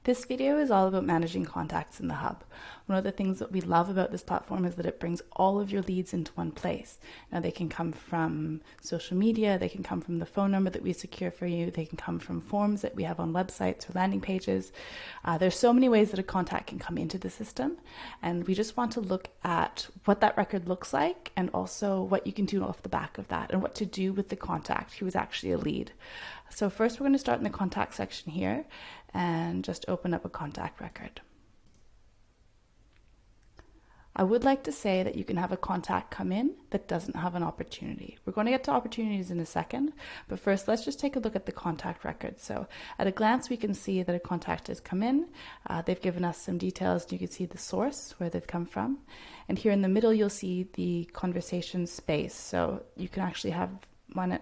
This video is all about managing contacts in the Hub. One of the things that we love about this platform is that it brings all of your leads into one place. Now they can come from social media, they can come from the phone number that we secure for you, they can come from forms that we have on websites or landing pages. There's so many ways that a contact can come into the system, and we just want to look at what that record looks like and also what you can do off the back of that and what to do with the contact who is actually a lead. So first we're going to start in the contact section here and just open up a contact record. I would like to say that you can have a contact come in that doesn't have an opportunity. We're going to get to opportunities in a second, but first let's just take a look at the contact record. So at a glance, we can see that a contact has come in. They've given us some details. You can see the source, where they've come from. And here in the middle, you'll see the conversation space. So you can actually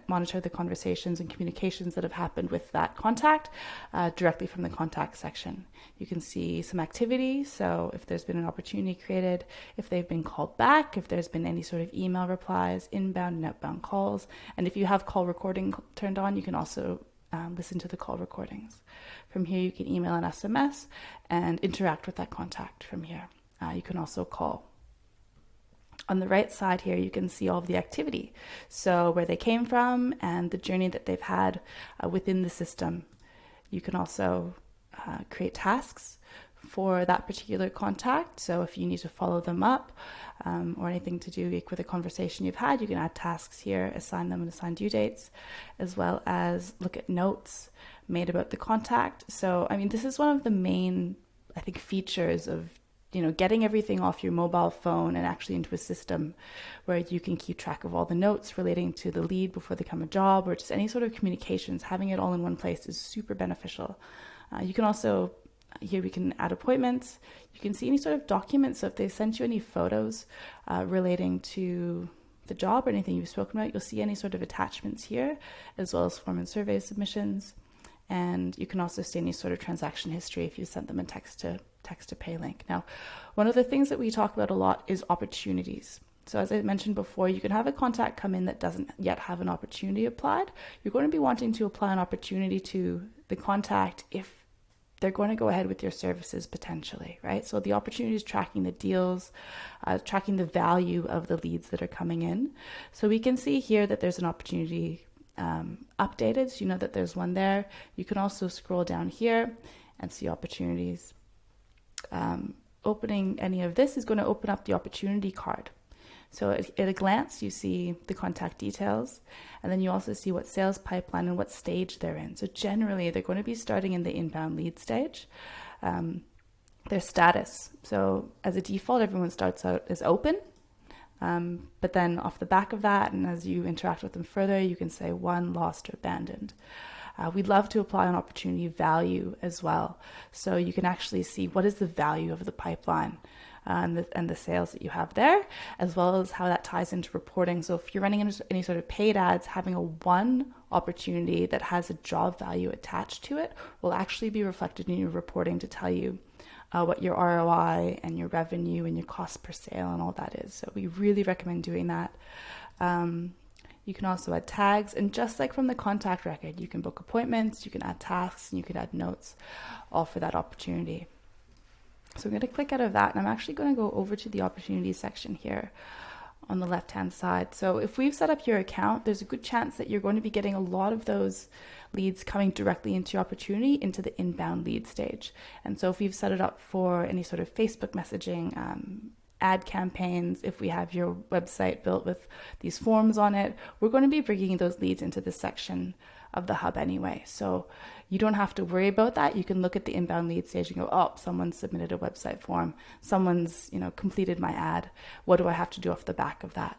monitor the conversations and communications that have happened with that contact directly from the contact section. You can see some activity, so if there's been an opportunity created, if they've been called back, if there's been any sort of email replies, inbound and outbound calls, and if you have call recording turned on, you can also listen to the call recordings. From here, you can email an SMS and interact with that contact from here. You can also call. On the right side here, you can see all of the activity. So where they came from and the journey that they've had within the system. You can also create tasks for that particular contact. So if you need to follow them up or anything to do with a conversation you've had, you can add tasks here, assign them and assign due dates, as well as look at notes made about the contact. So, I mean, this is one of the main, I think, features of getting everything off your mobile phone and actually into a system where you can keep track of all the notes relating to the lead before they come a job or just any sort of communications. Having it all in one place is super beneficial. You can also, here we can add appointments. You can see any sort of documents. So if they sent you any photos relating to the job or anything you've spoken about, you'll see any sort of attachments here, as well as form and survey submissions. And you can also see any sort of transaction history if you sent them a text to pay link. Now, one of the things that we talk about a lot is opportunities. So as I mentioned before, you can have a contact come in that doesn't yet have an opportunity applied. You're going to be wanting to apply an opportunity to the contact if they're going to go ahead with your services potentially, right? So the opportunity is tracking the deals, tracking the value of the leads that are coming in. So we can see here that there's an opportunity updated, so you know that there's one there. You can also scroll down here and see opportunities. Opening any of this is going to open up the opportunity card. So at a glance, you see the contact details, and then you also see what sales pipeline and what stage they're in. So generally, they're going to be starting in the inbound lead stage. Their status. So as a default, everyone starts out as open. But then off the back of that, and as you interact with them further, you can say won, lost, or abandoned. We'd love to apply an opportunity value as well. So you can actually see what is the value of the pipeline and the sales that you have there, as well as how that ties into reporting. So if you're running any sort of paid ads, having a one opportunity that has a job value attached to it will actually be reflected in your reporting to tell you what your ROI and your revenue and your cost per sale and all that is. So we really recommend doing that. You can also add tags, and just like from the contact record, you can book appointments, you can add tasks, and you can add notes, all for that opportunity. So I'm going to click out of that, and I'm actually going to go over to the opportunities section here on the left-hand side. So if we've set up your account, there's a good chance that you're going to be getting a lot of those leads coming directly into your opportunity into the inbound lead stage. And so if we've set it up for any sort of Facebook messaging, ad campaigns, if we have your website built with these forms on it, we're going to be bringing those leads into this section of the Hub anyway. So you don't have to worry about that. You can look at the inbound lead stage and go, oh, someone submitted a website form. Someone's, completed my ad. What do I have to do off the back of that?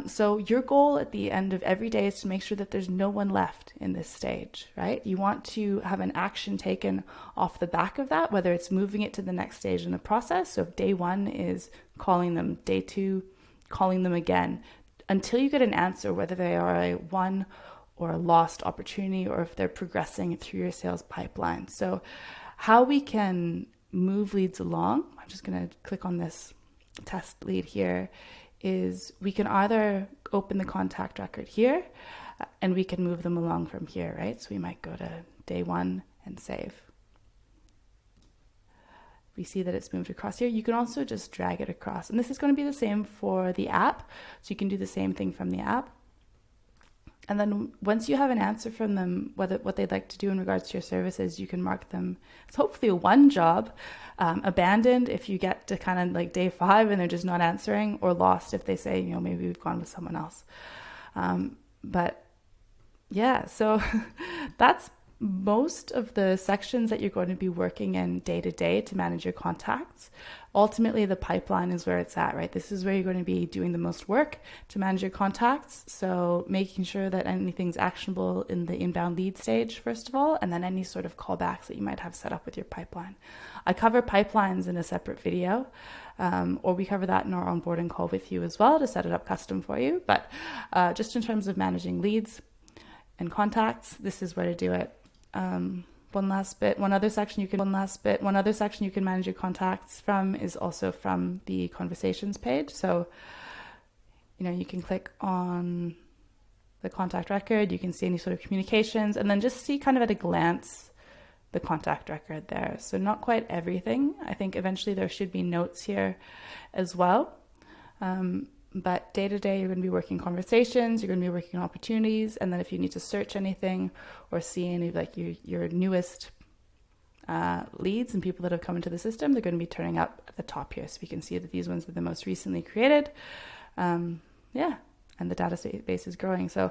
So your goal at the end of every day is to make sure that there's no one left in this stage, right? You want to have an action taken off the back of that, whether it's moving it to the next stage in the process. So if day one is calling them, day two, calling them again, until you get an answer, whether they are a one or a lost opportunity, or if they're progressing through your sales pipeline. So how we can move leads along, I'm just going to click on this test lead here, is we can either open the contact record here and we can move them along from here, right? So we might go to day one and save. we see that it's moved across here. You can also just drag it across. And this is going to be the same for the app. So you can do the same thing from the app. And then once you have an answer from them, what they'd like to do in regards to your services, you can mark them as hopefully one job, abandoned if you get to kind of like day 5 and they're just not answering, or lost if they say, you know, maybe we've gone with someone else. But yeah, so that's most of the sections that you're going to be working in day to day to manage your contacts. Ultimately, the pipeline is where it's at, right? This is where you're going to be doing the most work to manage your contacts. So making sure that anything's actionable in the inbound lead stage, first of all, and then any sort of callbacks that you might have set up with your pipeline. I cover pipelines in a separate video, or we cover that in our onboarding call with you as well to set it up custom for you. But just in terms of managing leads and contacts, this is where to do it. One other section you can manage your contacts from is also from the conversations page. So, you know, you can click on the contact record, you can see any sort of communications, and then just see kind of at a glance the contact record there. So not quite everything. I think eventually there should be notes here as well. But day to day, you're going to be working conversations, you're going to be working on opportunities, and then if you need to search anything or see any of like your newest leads and people that have come into the system, they're going to be turning up at the top here. So we can see that these ones are the most recently created. And the database is growing. So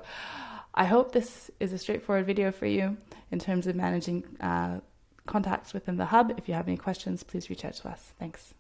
I hope this is a straightforward video for you in terms of managing contacts within the hub. If you have any questions, please reach out to us. Thanks.